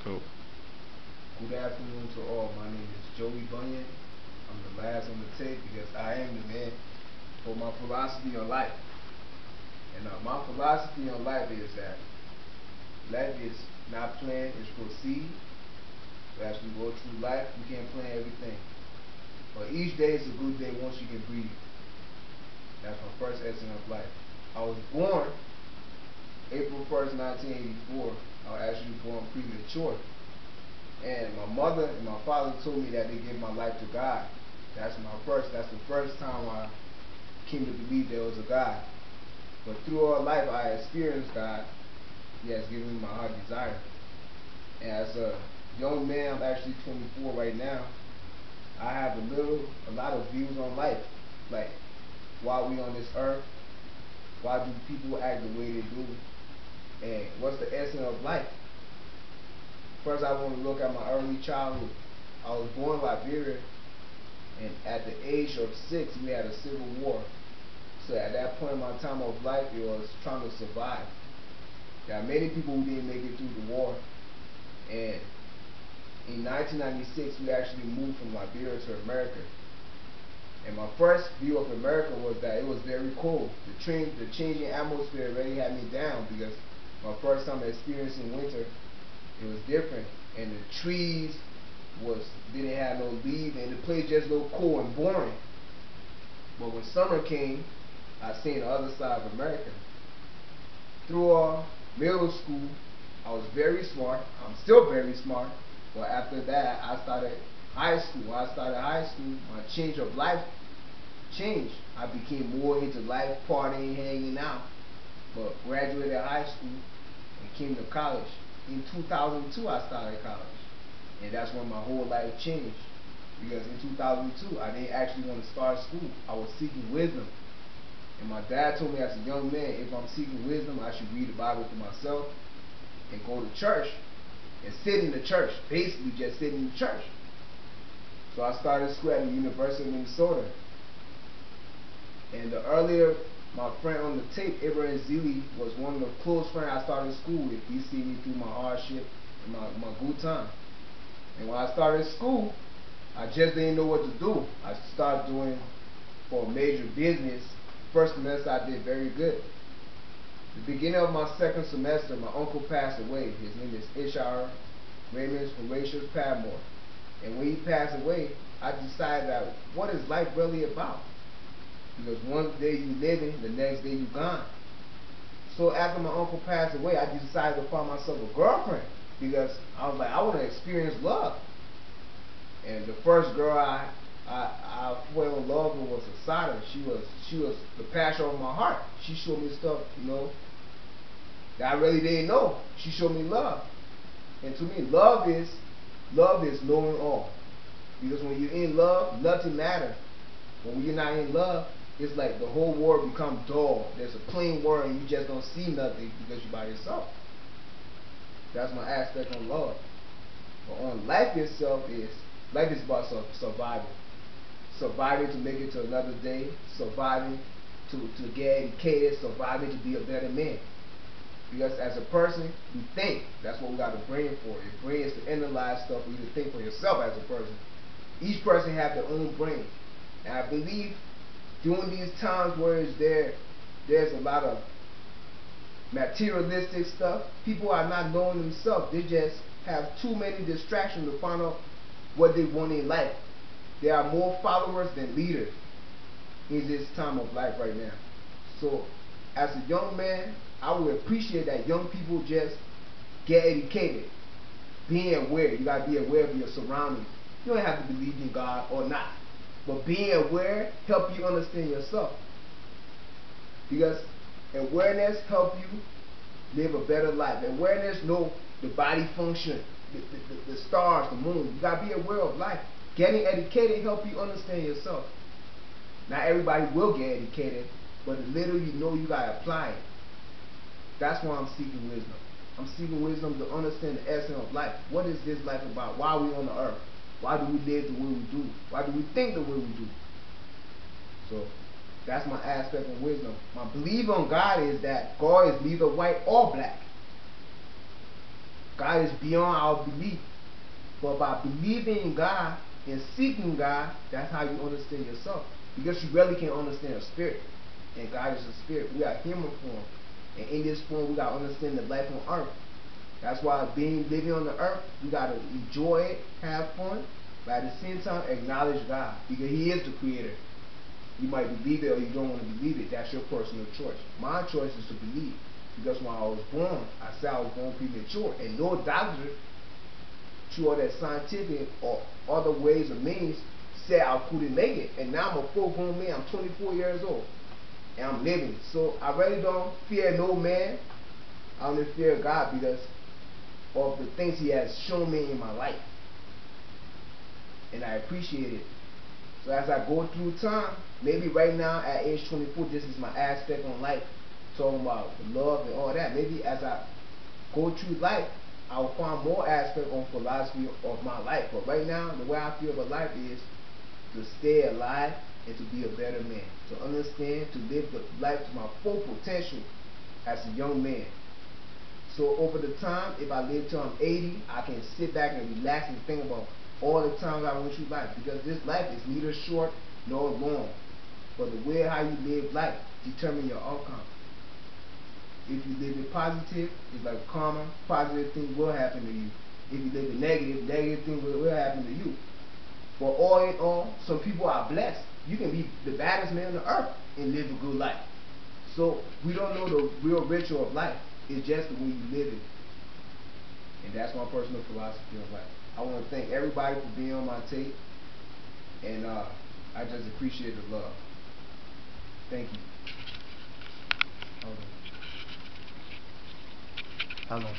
Cool. Good afternoon to all. My name is Joey Bunyan. I'm the last on the tape because I am the man for my philosophy on life. And my philosophy on life is that life is not plan, it's proceed. So as we go through life, we can't plan everything. But each day is a good day once you can breathe. That's my first essence of life. I was born April 1st, 1984. I was actually born premature. And my mother and my father told me that they gave my life to God. That's the first time I came to believe there was a God. But through all life I experienced God. He has given me my heart desire. And as a young man, I'm actually 24 right now, I have a lot of views on life. Like, why we on this earth? Why do people act the way they do? And what's the essence of life? First, I want to look at my early childhood. I was born in Liberia, and at the age of 6, we had a civil war. So at that point in my time of life, it was trying to survive. There are many people who didn't make it through the war. And in 1996, we actually moved from Liberia to America. And my first view of America was that it was very cold. The changing atmosphere already had me down because my first time experiencing winter, it was different, and the trees didn't have no leaves, and the place just looked cold and boring. But when summer came, I seen the other side of America. Through middle school, I was very smart. I'm still very smart. But after that, I started high school. My change of life changed. I became more into life, partying, hanging out. But graduated high school and came to college. In 2002, I started college. And that's when my whole life changed. Because in 2002, I didn't actually want to start school. I was seeking wisdom. And my dad told me as a young man, if I'm seeking wisdom, I should read the Bible for myself and go to church and sit in the church. Basically just sit in the church. So I started school at the University of Minnesota. And earlier, my friend on the tape, Abraham Zili, was one of the close friends I started school with. He seen me through my hardship and my good time. And when I started school, I just didn't know what to do. I started doing for a major business. First semester I did very good. The beginning of my second semester, my uncle passed away. His name is Ishar Raymond Horatius Padmore. And when he passed away, I decided that what is life really about? Because one day you living, the next day you gone. So after my uncle passed away, I decided to find myself a girlfriend because I was like, I want to experience love. And the first girl I fell in love with was Asada. She was the passion of my heart. She showed me stuff, that I really didn't know. She showed me love. And to me, love is knowing all. Because when you're in love, nothing matters. But when you're not in love, it's like the whole world becomes dull. There's a plain world and you just don't see nothing because you're by yourself. That's my aspect on love. But on life itself life is about survival. Surviving to make it to another day, surviving to get educated, surviving to be a better man. Because as a person, you think. That's what we got a brain for. Your brain is to analyze stuff for you to think for yourself as a person. Each person has their own brain. And I believe during these times where there's a lot of materialistic stuff, people are not knowing themselves. They just have too many distractions to find out what they want in life. There are more followers than leaders in this time of life right now. So as a young man, I would appreciate that young people just get educated. Being aware. You got to be aware of your surroundings. You don't have to believe in God or not. But being aware help you understand yourself. Because awareness help you live a better life. Awareness know the body function, the stars, the moon. You got to be aware of life. Getting educated help you understand yourself. Not everybody will get educated, but the little you know, you got to apply it. That's why I'm seeking wisdom. I'm seeking wisdom to understand the essence of life. What is this life about? Why are we on the earth? Why do we live the way we do? Why do we think the way we do? So that's my aspect of wisdom. My belief on God is that God is neither white or black. God is beyond our belief. But by believing in God and seeking God, that's how you understand yourself. Because you really can't understand a spirit. And God is a spirit. We are human form. And in this form, we got to understand the life on earth. That's why living on the earth, we got to enjoy it, have fun, but at the same time, acknowledge God. Because He is the creator. You might believe it or you don't want to believe it. That's your personal choice. My choice is to believe. Because when I was born, I said I was born premature. And no doctor, through all that scientific or other ways or means, said I couldn't make it. And now I'm a full-grown man. I'm 24 years old. And I'm living. So I really don't fear no man. I only fear God because of the things He has shown me in my life. And I appreciate it. So as I go through time, maybe right now at age 24, this is my aspect on life, talking about love and all that. Maybe as I go through life, I will find more aspect on philosophy of my life. But right now, the way I feel about life is to stay alive and to be a better man. To understand, to live the life to my full potential as a young man. So over the time, if I live till I'm 80, I can sit back and relax and think about all the times I went through life. Because this life is neither short nor long. But the way how you live life determines your outcome. If you live it positive, it's like karma, positive things will happen to you. If you live it negative, negative things will happen to you. But all in all, some people are blessed. You can be the baddest man on the earth and live a good life. So we don't know the real ritual of life. It's just the way you live it. And that's my personal philosophy of life. I want to thank everybody for being on my tape. And I just appreciate the love. Thank you. Hold on. How long?